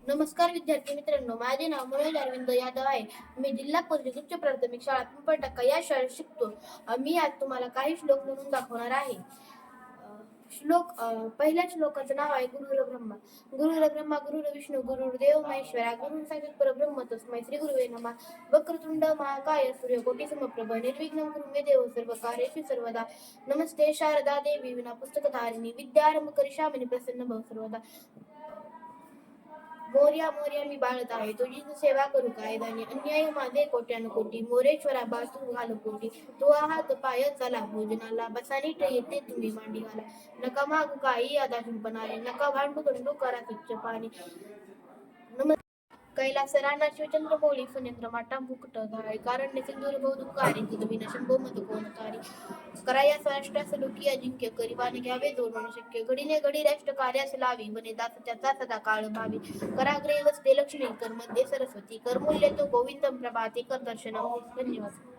नमस्कार विद्यार्थी मित्रांनो, माझे नाव मनोज अरविंद यादव आहे. मी जिल्हा परिषद उच्च प्राथमिक शाळा पिंपळटक्का या शाळेत शिकतो. मी आज तुम्हाला काही श्लोक म्हणून दाखवणार आहे. पहिल्या श्लोकाचं नाव आहे गुरुर्ब्रह्मा. गुरुर्ब्रह्मा गुरुर्विष्णू गुरुर्देव महेश्वरा गुरु साक्षात परब्रह्म तस्मै श्री गुरुवे नमः. वक्रतुंड महाकाय सूर्यकोटि समप्रभ निर्विघ्नं कुरु मे देव सर्व कार्येषु सर्वदा. नमस्ते शारदा देवी विना पुस्तकधारिणी विद्यारंभ करिष्यामि प्रसन्न भव सर्वदा. मोर्या मोर्या मी बाळत आहे तुझी सेवा करू कायदाने अन्याय माझे कोट्यान कोटी मोरेश्वरा बासू घाल कोटी तो आहात पाय चला भोजनाला बसानीट येते तुम्ही मांडी घाला नका मागू काही आदा शुंपणारे नका भांडू गंडू करा स्वच्छ पाणी. कैलास राणा शिवचंद्र मोळी फुनेंद्र माटा मुकुट धाळे कारण सिंधूर बहुदुःखारी तुलविना शंभो मत कोणतारी कराया राष्ट्रास लोकी अजिंक्य करिवाने घ्यावे जोडून शक्य घडीने घडी राष्ट्र कार्यास लावी वने दास त्याचा सदा काळ भावी कराग्रे वसते लक्ष्मी कर मध्ये सरस्वती कर मूल्य तो गोविंदम प्रभाते कर दर्शन. धन्यवाद.